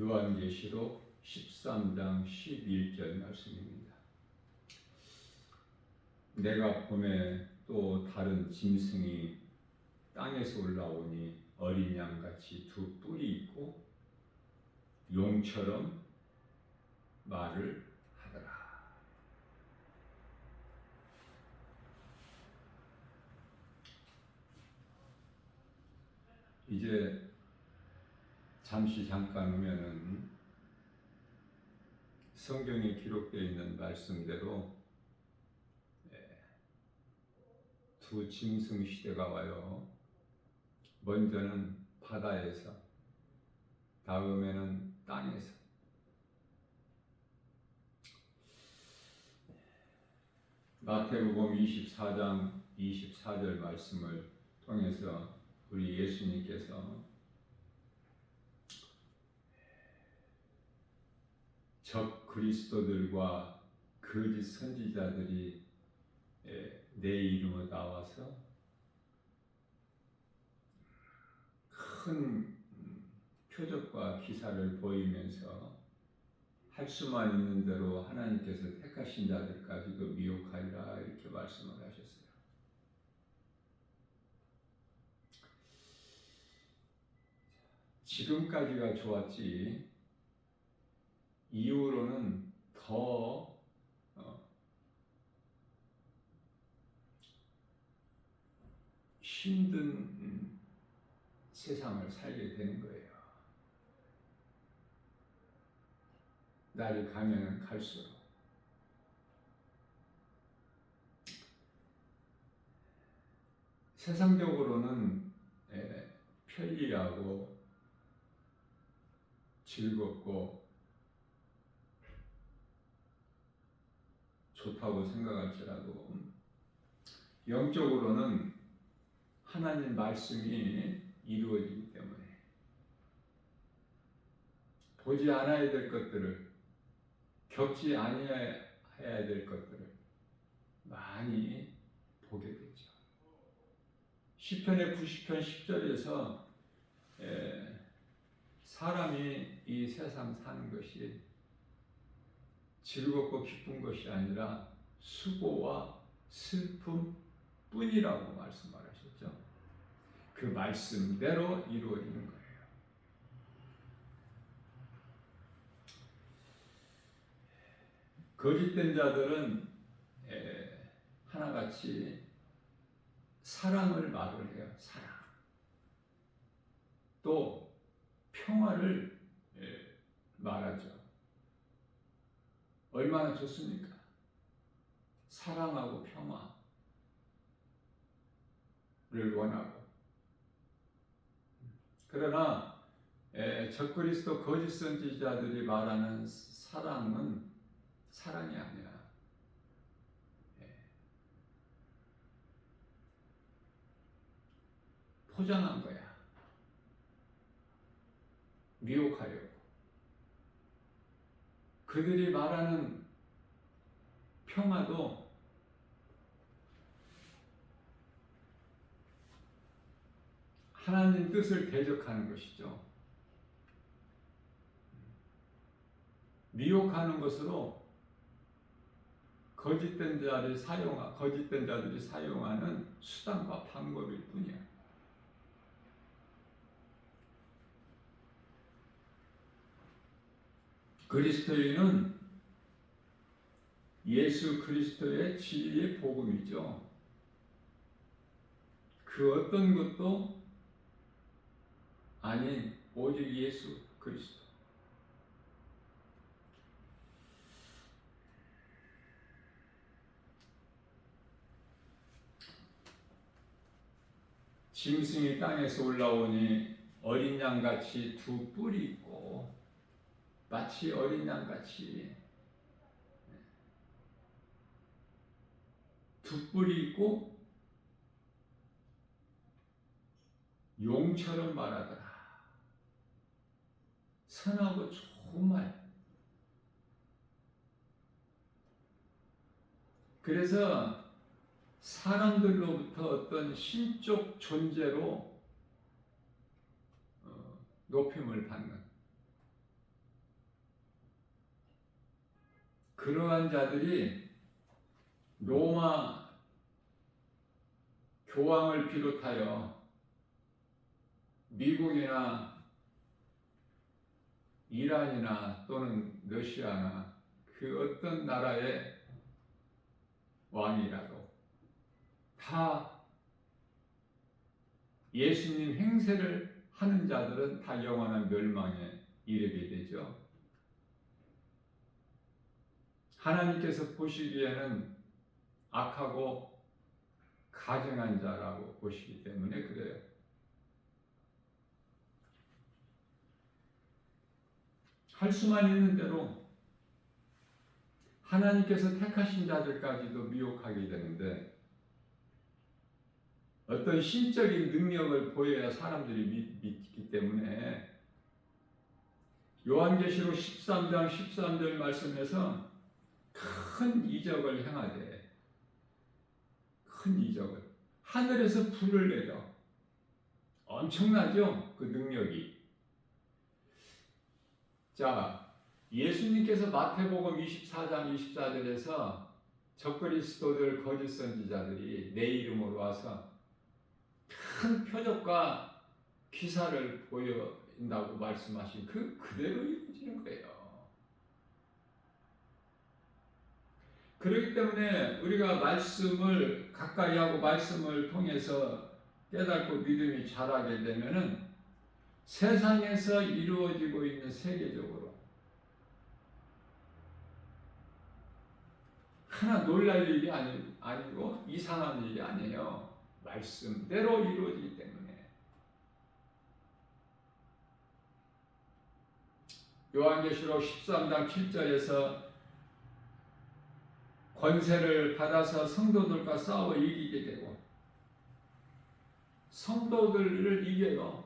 요한계시록 13장 11절 말씀입니다. 내가 보매 또 다른 짐승이 땅에서 올라오니 어린 양같이 두 뿔이 있고 용처럼 말을 하더라. 이제 잠시 잠깐 오면은 성경에 기록되어 있는 말씀대로 두 짐승 시대가 와요. 먼저는 바다에서, 다음에는 땅에서. 마태복음 24장 24절 말씀을 통해서 우리 예수님께서 적 그리스도들과 거짓 선지자들이 내 이름으로 나와서 큰 표적과 기사를 보이면서 할 수만 있는 대로 하나님께서 택하신 자들까지도 미혹하리라 이렇게 말씀을 하셨어요. 지금까지가 좋았지 이후로는 더 힘든 세상을 살게 되는 거예요. 날이 가면 갈수록. 세상적으로는 편리하고 즐겁고 좋다고 생각할지라도 영적으로는 하나님 말씀이 이루어지기 때문에 보지 않아야 될 것들을, 겪지 아니해야 될 것들을 많이 보게 되죠. 시편의 90편 10절에서 사람이 이 세상 사는 것이 즐겁고 기쁜 것이 아니라 수고와 슬픔 뿐이라고 말씀하셨죠. 그 말씀대로 이루어지는 거예요. 거짓된 자들은 하나같이 사랑을 말을 해요. 사랑. 또 평화를 말하죠. 얼마나 좋습니까? 사랑하고 평화를 원하고. 그러나 적그리스도 거짓 선지자들이 말하는 사랑은 사랑이 아니야. 포장한 거야. 미혹하려고. 그들이 말하는 평화도 하나님 뜻을 대적하는 것이죠. 미혹하는 것으로 거짓된 자들이 사용하는 수단과 방법일 뿐이야. 그리스도인은 예수 그리스도의 진리의 복음이죠. 그 어떤 것도 아닌 오직 예수 그리스도. 짐승이 땅에서 올라오니 어린 양같이 두 뿔이 있고, 마치 어린 양같이 두 뿔이 있고 용처럼 말하더라. 선하고 좋은 말. 그래서 사람들로부터 어떤 신적 존재로 높임을 받는, 그러한 자들이 로마 교황을 비롯하여 미국이나 이란이나 또는 러시아나 그 어떤 나라의 왕이라도 다 예수님 행세를 하는 자들은 다 영원한 멸망에 이르게 되죠. 하나님께서 보시기에는 악하고 가증한 자라고 보시기 때문에 그래요. 할 수만 있는 대로 하나님께서 택하신 자들까지도 미혹하게 되는데, 어떤 신적인 능력을 보여야 사람들이 믿기 때문에 요한계시록 13장 13절 말씀에서 큰 이적을 행하되, 큰 이적을 하늘에서 불을 내려, 엄청나죠? 그 능력이. 자, 예수님께서 마태복음 24장 24절에서 적그리스도들 거짓 선지자들이 내 이름으로 와서 큰 표적과 기사를 보여준다고 말씀하신 그대로 이루어지는 거예요. 그렇기 때문에 우리가 말씀을 가까이 하고 말씀을 통해서 깨닫고 믿음이 자라게 되면은 세상에서 이루어지고 있는 세계적으로 하나 놀랄 일이 아니고 이상한 일이 아니에요. 말씀대로 이루어지기 때문에. 요한계시록 13장 7절에서 권세를 받아서 성도들과 싸워 이기게 되고, 성도들을 이겨요.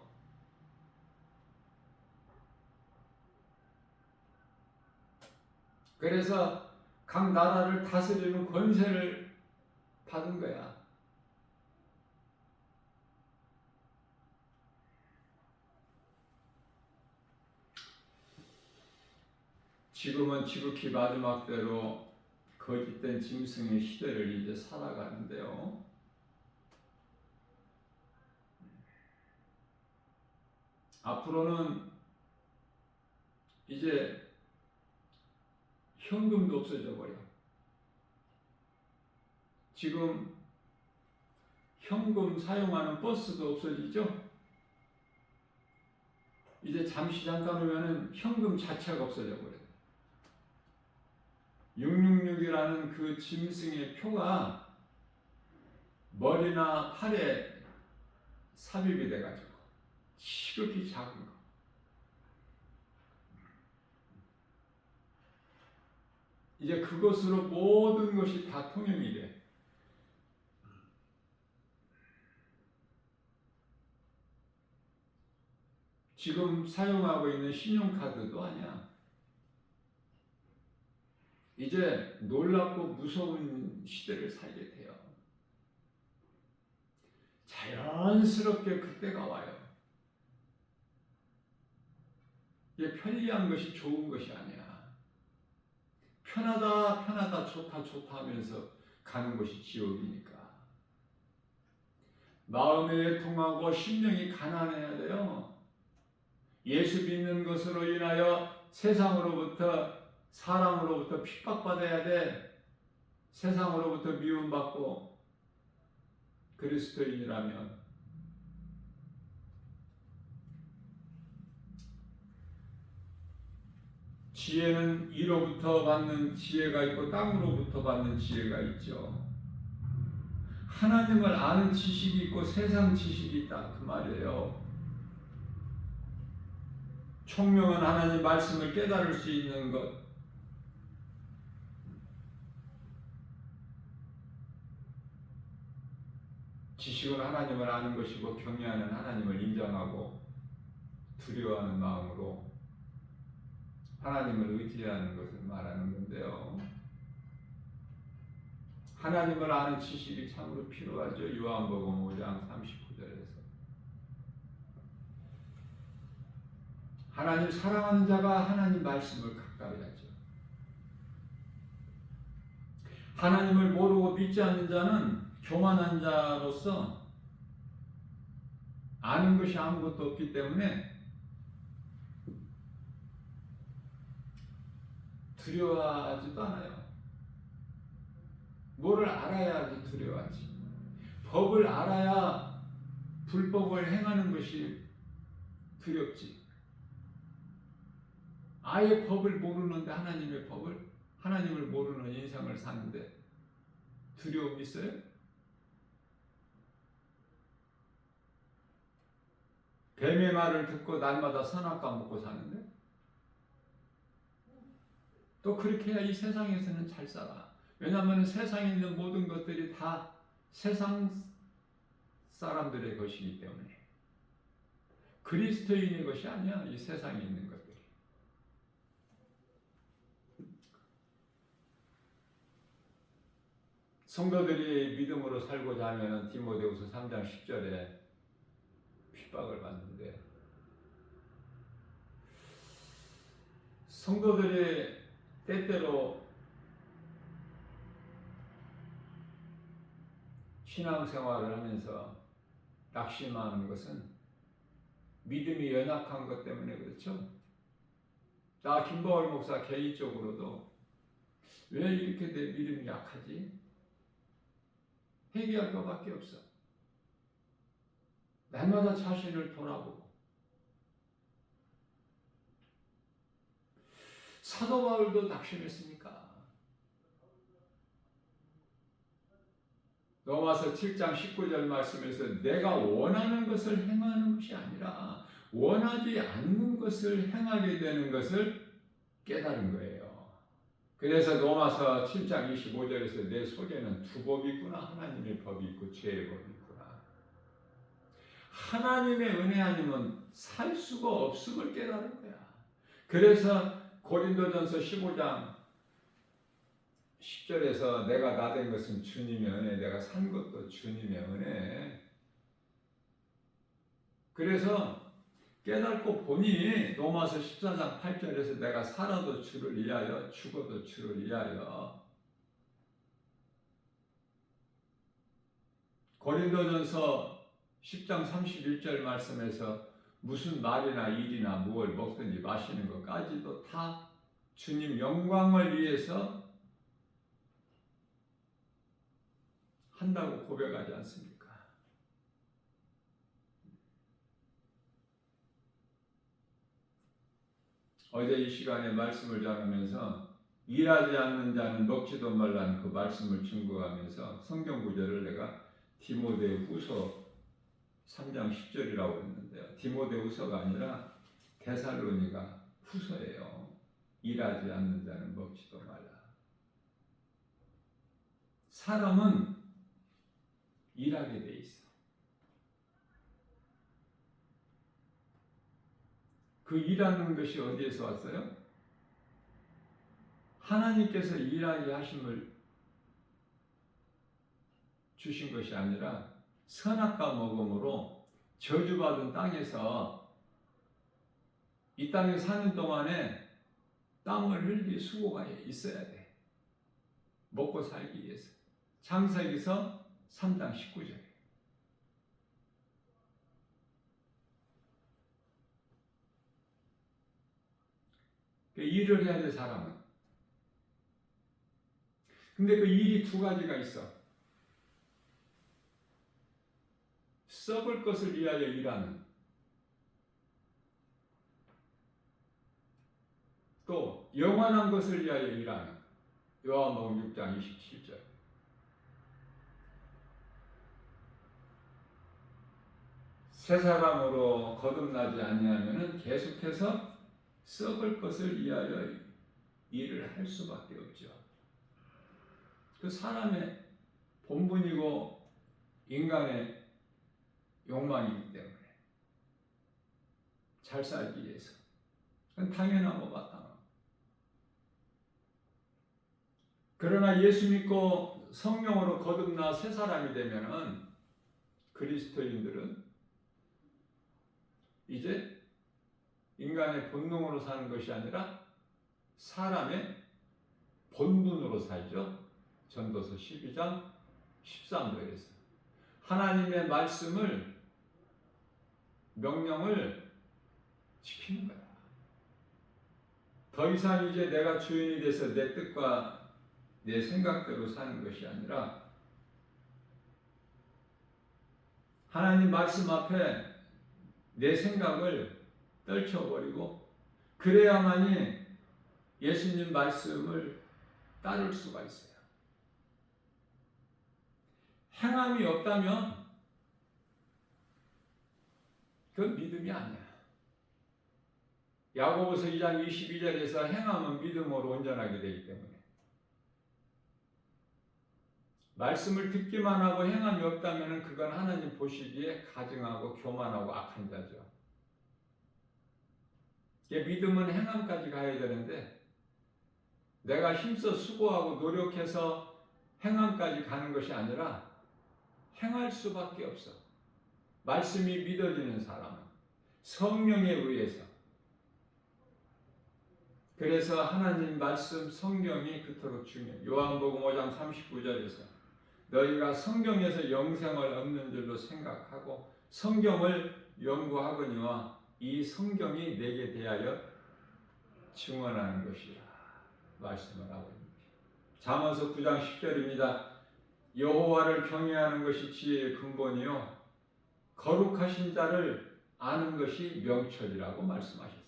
그래서 각 나라를 다스리는 권세를 받은 거야. 지금은 지극히 마지막 때로 거짓된 짐승의 시대를 이제 살아가는데요. 앞으로는 이제 현금도 없어져 버려. 지금 현금 사용하는 버스도 없어지죠? 이제 잠깐 오면은 현금 자체가 없어져 버려요. 666이라는 그 짐승의 표가 머리나 팔에 삽입이 돼가지고 지극히 작은 거. 이제 그것으로 모든 것이 다 통용이 돼. 지금 사용하고 있는 신용카드도 아니야. 이제 놀랍고 무서운 시대를 살게 돼요. 자연스럽게 그때가 와요. 이게 편리한 것이 좋은 것이 아니야. 편하다, 좋다 하면서 가는 것이 지옥이니까. 마음이 애통하고 심령이 가난해야 돼요. 예수 믿는 것으로 인하여 세상으로부터, 사람으로부터 핍박받아야 돼. 세상으로부터 미움받고 그리스도인이라면. 지혜는 이로부터 받는 지혜가 있고 땅으로부터 받는 지혜가 있죠. 하나님을 아는 지식이 있고 세상 지식이 있다, 그 말이에요. 총명한 하나님 말씀을 깨달을 수 있는 것, 지식은 하나님을 아는 것이고 경외하는 하나님을 인정하고 두려워하는 마음으로 하나님을 의지하는 것을 말하는 건데요. 하나님을 아는 지식이 참으로 필요하죠. 요한복음 5장 39절에서 하나님 사랑하는 자가 하나님 말씀을 가까이 하죠. 하나님을 모르고 믿지 않는 자는 교만한 자로서 아는 것이 아무것도 없기 때문에 두려워하지도 않아요. 뭐를 알아야지 두려워하지. 법을 알아야 불법을 행하는 것이 두렵지. 아예 법을 모르는데 하나님의 법을, 하나님을 모르는 인생을 사는데 두려움이 있어요? 뱀의 말을 듣고 날마다 선악과 먹고 사는데 또 그렇게 해야 이 세상에서는 잘 살아. 왜냐하면 세상에 있는 모든 것들이 다 세상 사람들의 것이기 때문에 그리스도인의 것이 아니야. 이 세상에 있는 것들이. 성도들이 믿음으로 살고자 하면 디모데후서 3장 10절에 핍박을 받는데 성도들이 때때로 신앙생활을 하면서 낙심하는 것은 믿음이 연약한 것 때문에 그렇죠. 나 김보월 목사 개인적으로도 왜 이렇게 내 믿음이 약하지? 회개할 것밖에 없어. 날마다 자신을 돌아보고. 사도 바울도 낙심했으니까. 로마서 7장 19절 말씀에서 내가 원하는 것을 행하는 것이 아니라 원하지 않는 것을 행하게 되는 것을 깨달은 거예요. 그래서 로마서 7장 25절에서 내 속에는 두 법이 있구나. 하나님의 법이 있고 죄의 법이 있구나. 하나님의 은혜 아니면 살 수가 없음을 깨달은 거야. 그래서 고린도전서 15장 10절에서 내가 나 된 것은 주님의 은혜, 내가 산 것도 주님의 은혜. 그래서 깨닫고 보니 로마서 14장 8절에서 내가 살아도 주를 위하여 죽어도 주를 위하여. 고린도전서 10장 31절 말씀에서 무슨 말이나 일이나 무엇을 먹든지 마시는 것까지도 다 주님 영광을 위해서 한다고 고백하지 않습니까? 어제 이 시간에 말씀을 전하면서 일하지 않는 자는 먹지도 말라는 그 말씀을 증거하면서 성경 구절을 내가 디모데후서 3장 10절이라고 했는데요. 디모데후서가 아니라 데살로니가 후서예요. 일하지 않는 자는 먹지도 말라. 사람은 일하게 돼 있어. 그 일하는 것이 어디에서 왔어요? 하나님께서 일하게 하심을 주신 것이 아니라 선악과 먹음으로 저주받은 땅에서 이 땅에 사는 동안에 땀을 흘릴 수고가 있어야 돼. 먹고 살기 위해서. 창세기서 3장 19절. 일을 해야 돼, 사람은. 근데 그 일이 두 가지가 있어. 썩을 것을 위하여 일하는, 또 영원한 것을 위하여 일하는. 요한복음 6장 27절. 새 사람으로 거듭나지 아니하면은 계속해서 썩을 것을 위하여 일을 할 수밖에 없죠. 그 사람의 본분이고 인간의 욕망이기 때문에 잘 살기 위해서. 그건 당연한 것 같다. 그러나 예수 믿고 성령으로 거듭나 새 사람이 되면은 그리스도인들은 이제 인간의 본능으로 사는 것이 아니라 사람의 본분으로 살죠. 전도서 12장 13절에서 하나님의 말씀을 명령을 지키는 거야. 더 이상 이제 내가 주인이 돼서 내 뜻과 내 생각대로 사는 것이 아니라 하나님 말씀 앞에 내 생각을 떨쳐버리고 그래야만이 예수님 말씀을 따를 수가 있어요. 행함이 없다면 그건 믿음이 아니야. 야고보서 2장 22절에서 행함은 믿음으로 온전하게 되기 때문에 말씀을 듣기만 하고 행함이 없다면 그건 하나님 보시기에 가증하고 교만하고 악한 자죠. 믿음은 행함까지 가야 되는데 내가 힘써 수고하고 노력해서 행함까지 가는 것이 아니라 행할 수밖에 없어. 말씀이 믿어지는 사람은 성령에 의해서. 그래서 하나님 말씀 성경이 그토록 중요해요. 요한복음 5장 39절에서 너희가 성경에서 영생을 얻는 줄로 생각하고 성경을 연구하거니와 이 성경이 내게 대하여 증언하는 것이라 말씀을 하고 있습니다. 잠언서 9장 10절입니다. 여호와를 경외하는 것이 지혜의 근본이요 거룩하신 자를 아는 것이 명철이라고 말씀하셨어요.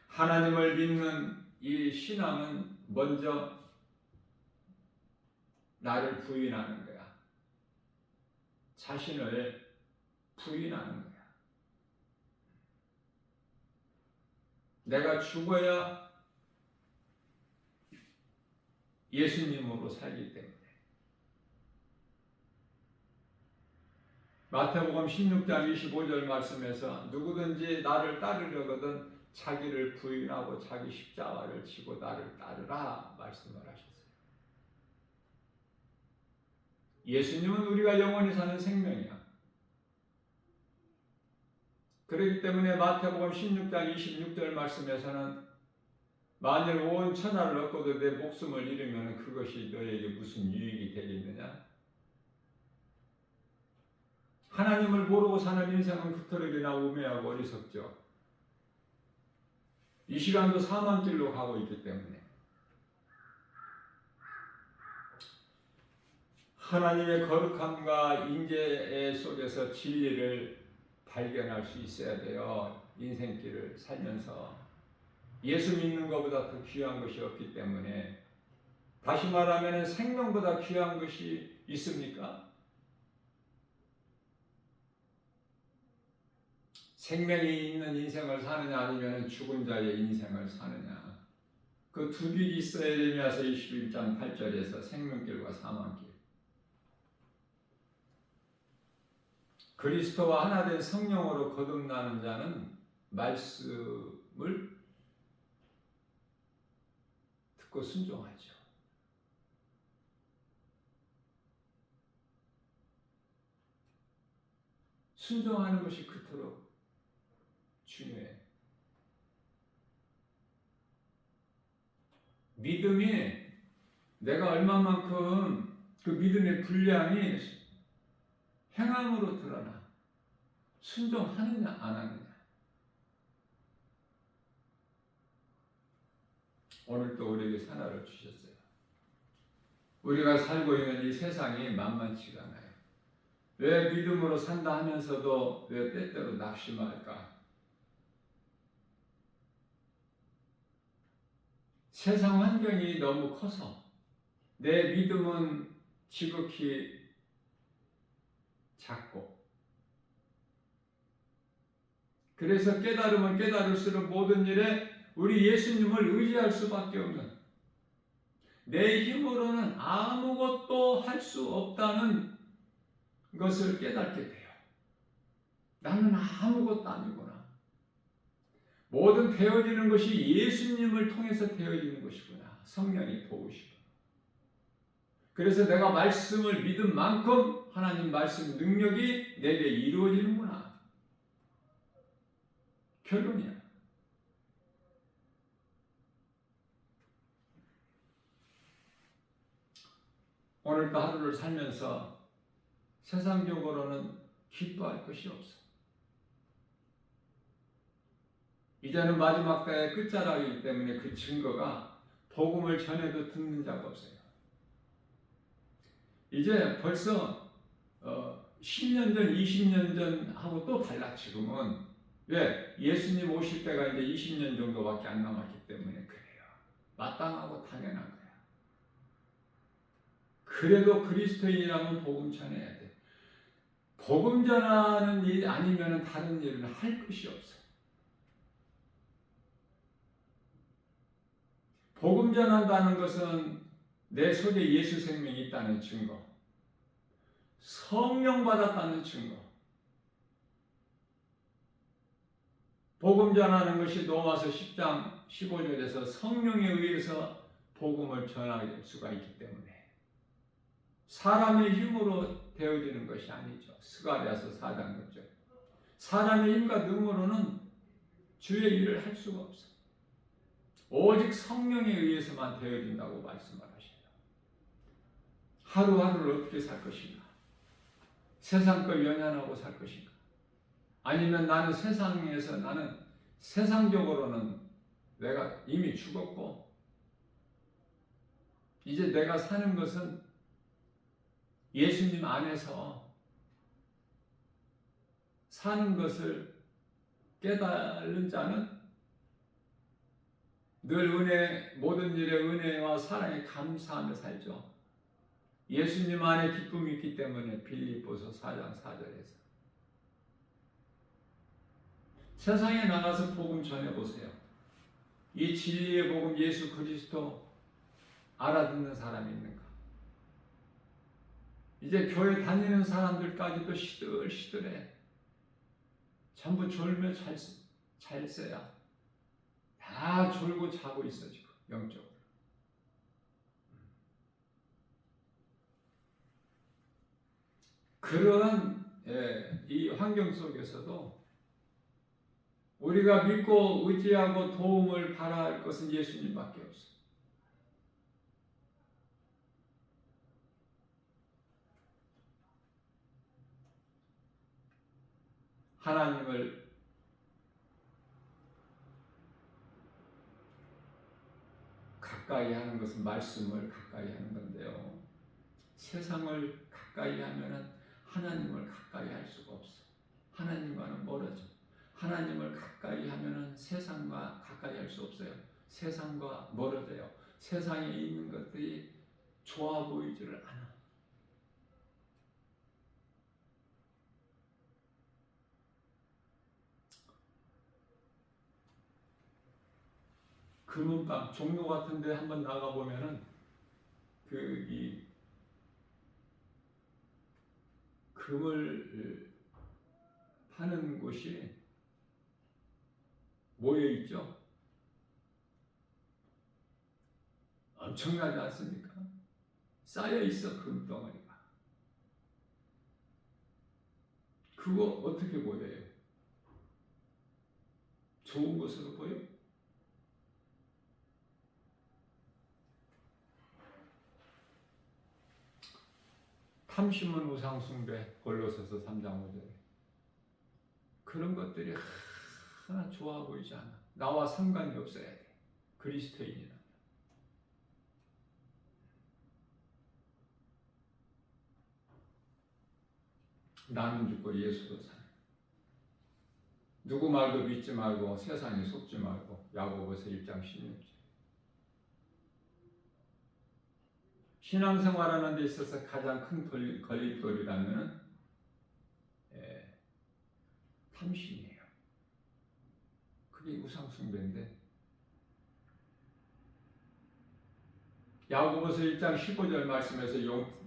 하나님을 믿는 이 신앙은 먼저 나를 부인하는 거야. 자신을 부인하는 거야. 내가 죽어야 예수님으로 살기 때문에. 마태복음 16장 25절 말씀에서 누구든지 나를 따르려거든 자기를 부인하고 자기 십자가를 지고 나를 따르라 말씀을 하셨어요. 예수님은 우리가 영원히 사는 생명이야. 그렇기 때문에 마태복음 16장 26절 말씀에서는 만일 온 천하를 얻고도 내 목숨을 잃으면 그것이 너에게 무슨 유익이 되겠느냐? 하나님을 모르고 사는 인생은 그토록이나 우매하고 어리석죠. 이 시간도 사망 길로 가고 있기 때문에 하나님의 거룩함과 인재 속에서 진리를 발견할 수 있어야 돼요. 인생길을 살면서 예수 믿는 것보다 더 귀한 것이 없기 때문에 다시 말하면 생명보다 귀한 것이 있습니까? 생명이 있는 인생을 사느냐 아니면 죽은 자의 인생을 사느냐. 그 두 길이 있어야 예레미야서 21장 8절에서 생명길과 사망길. 그리스도와 하나 된 성령으로 거듭나는 자는 말씀을 듣고 순종하죠. 순종하는 것이 그토록 중요해. 믿음이 내가 얼마만큼 그 믿음의 분량이 행함으로 드러나. 순종하느냐 안 하느냐. 오늘도 우리에게 하나를 주셨어요. 우리가 살고 있는 이 세상이 만만치가 않아요. 왜 믿음으로 산다 하면서도 왜 때때로 낙심할까? 세상 환경이 너무 커서 내 믿음은 지극히 작고 그래서 깨달으면 깨달을수록 모든 일에 우리 예수님을 의지할 수밖에 없는 내 힘으로는 아무것도 할 수 없다는 것을 깨닫게 돼요. 나는 아무것도 아니구나. 모든 되어지는 것이 예수님을 통해서 되어지는 것이구나. 성령이 도우시고. 그래서 내가 말씀을 믿은 만큼 하나님 말씀 능력이 내게 이루어지는구나. 결론이야. 오늘도 하루를 살면서 세상적으로는 기뻐할 것이 없어. 이제는 마지막 때의 끝자락이기 때문에 그 증거가 복음을 전해도 듣는 자가 없어요. 이제 벌써 10년 전, 20년 전하고 또 달라. 지금은 왜? 예수님 오실 때가 이제 20년 정도밖에 안 남았기 때문에 그래요. 마땅하고 당연한 거야. 그래도 그리스도인이라면 복음 전해야 돼. 복음 전하는 일 아니면 다른 일은 할 것이 없어. 복음 전한다는 것은 내 속에 예수 생명이 있다는 증거, 성령 받았다는 증거. 복음 전하는 것이 로마서 10장 15절에서 성령에 의해서 복음을 전할 수가 있기 때문에 사람의 힘으로 되어지는 것이 아니죠. 스가랴서 4장 6절. 사람의 힘과 능으로는 주의 일을 할 수가 없어. 오직 성령에 의해서만 되어진다고 말씀을 하셔요. 하루하루를 어떻게 살 것인가? 세상 걸 연연하고 살 것인가? 아니면 나는 세상적으로는 내가 이미 죽었고 이제 내가 사는 것은 예수님 안에서 사는 것을 깨달은 자는 늘 모든 일에 은혜와 사랑에 감사하며 살죠. 예수님 안에 기쁨이 있기 때문에 빌립보서 4장 4절에서 세상에 나가서 복음 전해보세요. 이 진리의 복음 예수 그리스도 알아듣는 사람이 있는가? 이제 교회 다니는 사람들까지도 시들시들해. 전부 졸며 잘 새야. 다 졸고 자고 있어 지금 영적으로. 그러한 이 환경 속에서도 우리가 믿고 의지하고 도움을 바랄 것은 예수님밖에 없어. 하나님을 가까이 하는 것은 말씀을 가까이 하는 건데요. 세상을 가까이 하면은 하나님을 가까이 할 수가 없어. 하나님과는 멀어져. 하나님을 가까이 하면은 세상과 가까이 할 수 없어요. 세상과 멀어져요. 세상에 있는 것들이 좋아 보이지를 않아. 금은방 종로 같은데 한번 나가 보면은 이 금을 파는 곳이 모여 있죠. 엄청나지 않습니까? 쌓여 있어 금덩어리가. 그거 어떻게 보여요? 좋은 것으로 보여? 탐심은 우상숭배, 골로새서 3장 5절에 그런 것들이 하나 좋아 보이지 않아. 나와 상관이 없어야 돼. 그리스도인이라면. 나는 죽고 예수로 사네. 누구 말도 믿지 말고 세상에 속지 말고. 야고보서 1장 16절. 신앙생활하는 데 있어서 가장 큰 걸림돌이라면 탐심이에요. 그게 우상숭배인데 야고보서 1장 15절 말씀에서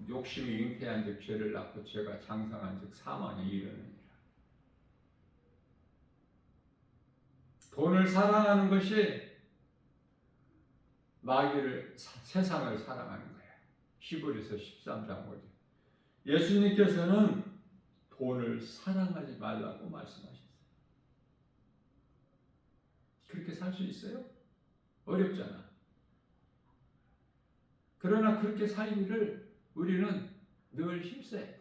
욕심이 잉태한 즉 죄를 낳고 죄가 장성한 즉 사망에 이르느니라. 돈을 사랑하는 것이 세상을 사랑하는 거예요. 히브리서 13장 5절. 예수님께서는 돈을 사랑하지 말라고 말씀하셨어요. 그렇게 살 수 있어요? 어렵잖아. 그러나 그렇게 살기를 우리는 늘 힘써야 돼.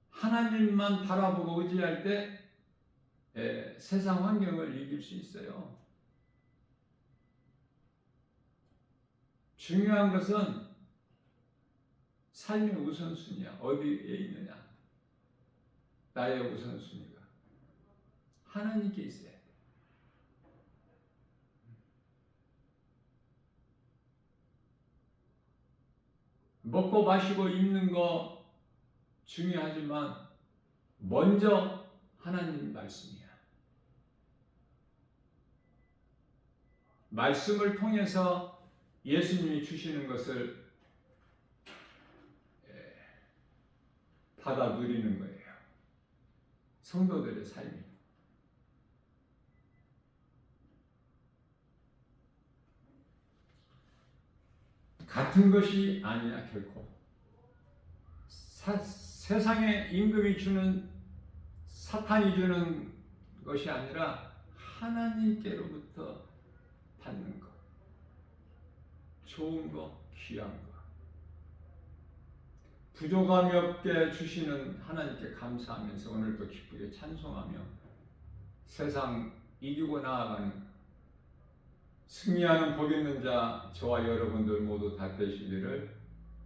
하나님만 바라보고 의지할 때 세상 환경을 이길 수 있어요. 중요한 것은 삶의 우선순위야. 어디에 있느냐. 나의 우선순위가 하나님께 있어야 돼. 먹고 마시고 입는 거 중요하지만 먼저 하나님 말씀이야. 말씀을 통해서 예수님이 주시는 것을 받아 누리는 거예요. 성도들의 삶이. 같은 것이 아니야 결코. 세상의 임금이 주는 사탄이 주는 것이 아니라 하나님께로부터 받는 것. 좋은 거, 귀한 거. 부족함이 없게 주시는 하나님께 감사하면서 오늘도 기쁘게 찬송하며 세상 이기고 나아가는 승리하는 복 있는 자 저와 여러분들 모두 다 되시기를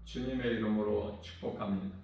주님의 이름으로 축복합니다.